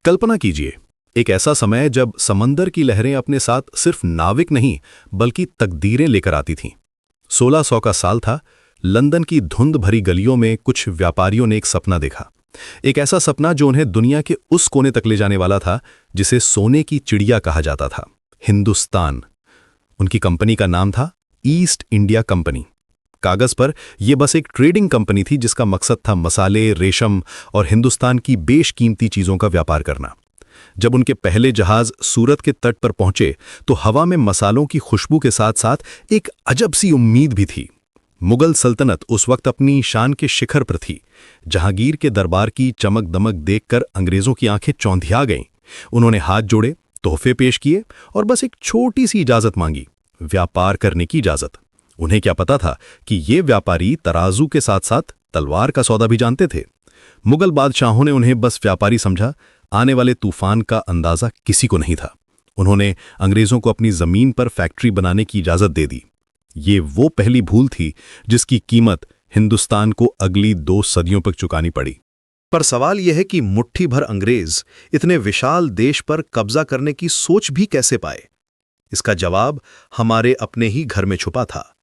कल्पना कीजिए, एक ऐसा समय जब समंदर की लहरें अपने साथ सिर्फ नाविक नहीं बल्कि तकदीरें लेकर आती थीं। 1600 का साल था। लंदन की धुंध भरी गलियों में कुछ व्यापारियों ने एक सपना देखा। एक ऐसा सपना जो उन्हें दुनिया के उस कोने तक ले जाने वाला था जिसे सोने की चिड़िया कहा जाता था, हिंदुस्तान। उनकी कंपनी का नाम था ईस्ट इंडिया कंपनी। कागज पर यह बस एक ट्रेडिंग कंपनी थी जिसका मकसद था मसाले, रेशम और हिंदुस्तान की बेशकीमती चीजों का व्यापार करना। जब उनके पहले जहाज सूरत के तट पर पहुंचे तो हवा में मसालों की खुशबू के साथ साथ एक अजब सी उम्मीद भी थी। मुगल सल्तनत उस वक्त अपनी शान के शिखर पर थी। जहांगीर के दरबार की चमक दमक देखकर अंग्रेजों की आंखें चौंधिया गईं। उन्होंने हाथ जोड़े, तोहफे पेश किए और बस एक छोटी सी इजाजत मांगी, व्यापार करने की इजाजत। उन्हें क्या पता था कि ये व्यापारी तराजू के साथ साथ तलवार का सौदा भी जानते थे। मुगल बादशाहों ने उन्हें बस व्यापारी समझा, आने वाले तूफान का अंदाजा किसी को नहीं था। उन्होंने अंग्रेजों को अपनी जमीन पर फैक्ट्री बनाने की इजाजत दे दी। ये वो पहली भूल थी जिसकी कीमत हिंदुस्तान को अगली 2 सदियों तक चुकानी पड़ी। पर सवाल यह है कि मुट्ठी भर अंग्रेज इतने विशाल देश पर कब्जा करने की सोच भी कैसे पाए? इसका जवाब हमारे अपने ही घर में छुपा था।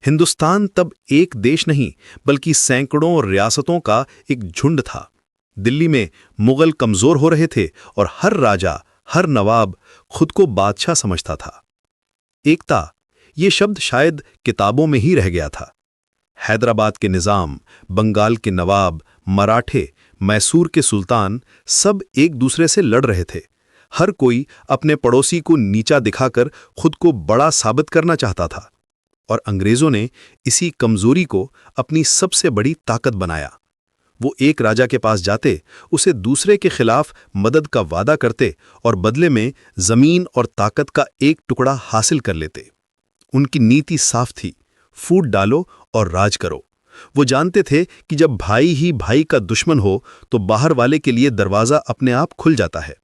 हिंदुस्तान तब एक देश नहीं बल्कि सैकड़ों रियासतों का एक झुंड था। दिल्ली में मुगल कमजोर हो रहे थे और हर राजा, हर नवाब खुद को बादशाह समझता था। एकता, ये शब्द शायद किताबों में ही रह गया था। हैदराबाद के निजाम, बंगाल के नवाब, मराठे, मैसूर के सुल्तान सब एक दूसरे से लड़ रहे थे। हर कोई अपने पड़ोसी को नीचा दिखाकर खुद को बड़ा साबित करना चाहता था और अंग्रेजों ने इसी कमजोरी को अपनी सबसे बड़ी ताकत बनाया। वो एक राजा के पास जाते, उसे दूसरे के खिलाफ मदद का वादा करते और बदले में जमीन और ताकत का एक टुकड़ा हासिल कर लेते। उनकी नीति साफ थी, फूट डालो और राज करो। वो जानते थे कि जब भाई ही भाई का दुश्मन हो तो बाहर वाले के लिए दरवाजा अपने आप खुल जाता है।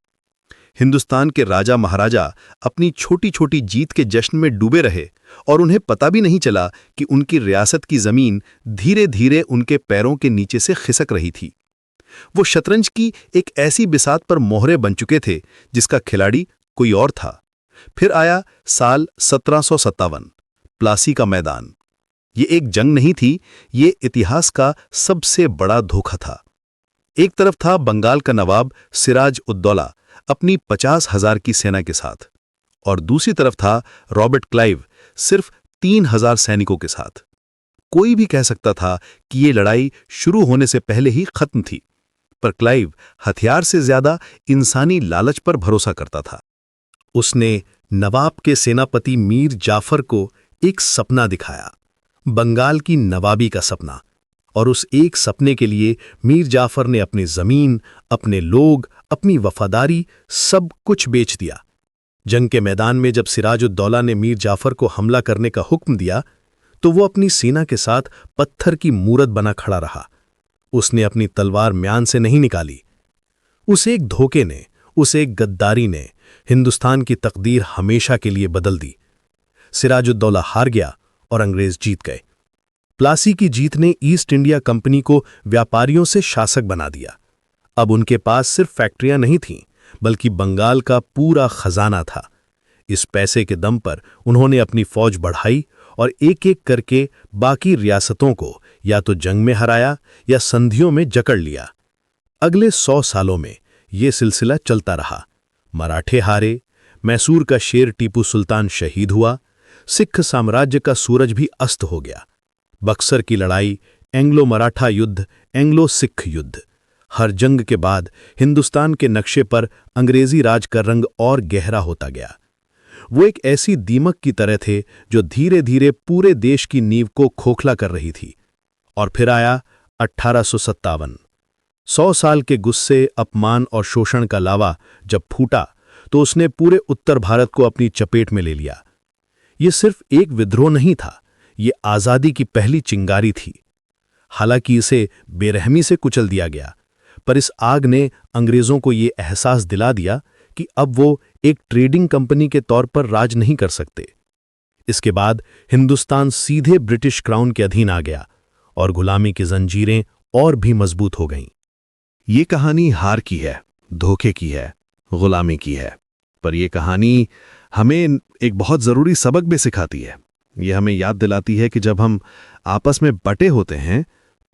हिंदुस्तान के राजा महाराजा अपनी छोटी छोटी जीत के जश्न में डूबे रहे और उन्हें पता भी नहीं चला कि उनकी रियासत की जमीन धीरे धीरे उनके पैरों के नीचे से खिसक रही थी। वो शतरंज की एक ऐसी बिसात पर मोहरे बन चुके थे जिसका खिलाड़ी कोई और था। फिर आया साल 1757, प्लासी का मैदान। ये एक जंग नहीं थी, ये इतिहास का सबसे बड़ा धोखा था। एक तरफ था बंगाल का नवाब सिराज उद्दौला अपनी 50,000 की सेना के साथ और दूसरी तरफ था रॉबर्ट क्लाइव सिर्फ 3,000 सैनिकों के साथ। कोई भी कह सकता था कि ये लड़ाई शुरू होने से पहले ही खत्म थी, पर क्लाइव हथियार से ज्यादा इंसानी लालच पर भरोसा करता था। उसने नवाब के सेनापति मीर जाफर को एक सपना दिखाया, बंगाल की नवाबी का सपना, और उस एक सपने के लिए मीर जाफर ने अपनी जमीन, अपने लोग, अपनी वफादारी सब कुछ बेच दिया। जंग के मैदान में जब सिराजुद्दौला ने मीर जाफर को हमला करने का हुक्म दिया तो वो अपनी सेना के साथ पत्थर की मूरत बना खड़ा रहा। उसने अपनी तलवार म्यान से नहीं निकाली। उस एक धोखे ने, उस एक गद्दारी ने हिंदुस्तान की तकदीर हमेशा के लिए बदल दी। सिराजुद्दौला हार गया और अंग्रेज जीत गए। प्लासी की जीत ने ईस्ट इंडिया कंपनी को व्यापारियों से शासक बना दिया। अब उनके पास सिर्फ फैक्ट्रियां नहीं थीं, बल्कि बंगाल का पूरा खजाना था। इस पैसे के दम पर उन्होंने अपनी फौज बढ़ाई और एक एक करके बाकी रियासतों को या तो जंग में हराया या संधियों में जकड़ लिया। अगले 100 सालों में ये सिलसिला चलता रहा। मराठे हारे, मैसूर का शेर टीपू सुल्तान शहीद हुआ, सिख साम्राज्य का सूरज भी अस्त हो गया। बक्सर की लड़ाई, एंग्लो मराठा युद्ध, एंग्लो सिख युद्ध, हर जंग के बाद हिंदुस्तान के नक्शे पर अंग्रेजी राज का रंग और गहरा होता गया। वो एक ऐसी दीमक की तरह थे जो धीरे धीरे पूरे देश की नींव को खोखला कर रही थी। और फिर आया 1857। 100 साल के गुस्से, अपमान और शोषण का लावा जब फूटा तो उसने पूरे उत्तर भारत को अपनी चपेट में ले लिया। ये सिर्फ एक विद्रोह नहीं था, ये आजादी की पहली चिंगारी थी। हालांकि इसे बेरहमी से कुचल दिया गया, पर इस आग ने अंग्रेजों को ये एहसास दिला दिया कि अब वो एक ट्रेडिंग कंपनी के तौर पर राज नहीं कर सकते। इसके बाद हिंदुस्तान सीधे ब्रिटिश क्राउन के अधीन आ गया और गुलामी की जंजीरें और भी मजबूत हो गईं। ये कहानी हार की है, धोखे की है, गुलामी की है। पर यह कहानी हमें एक बहुत ज़रूरी सबक भी सिखाती है। यह हमें याद दिलाती है कि जब हम आपस में बटे होते हैं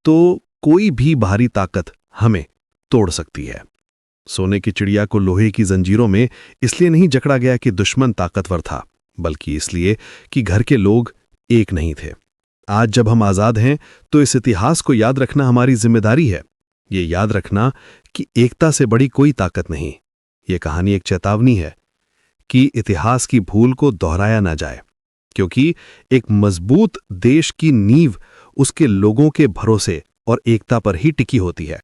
तो कोई भी बाहरी ताकत हमें तोड़ सकती है। सोने की चिड़िया को लोहे की जंजीरों में इसलिए नहीं जकड़ा गया कि दुश्मन ताकतवर था, बल्कि इसलिए कि घर के लोग एक नहीं थे। आज जब हम आज़ाद हैं तो इस इतिहास को याद रखना हमारी जिम्मेदारी है। ये याद रखना कि एकता से बड़ी कोई ताकत नहीं। ये कहानी एक चेतावनी है कि इतिहास की भूल को दोहराया ना जाए, क्योंकि एक मजबूत देश की नींव उसके लोगों के भरोसे और एकता पर ही टिकी होती है।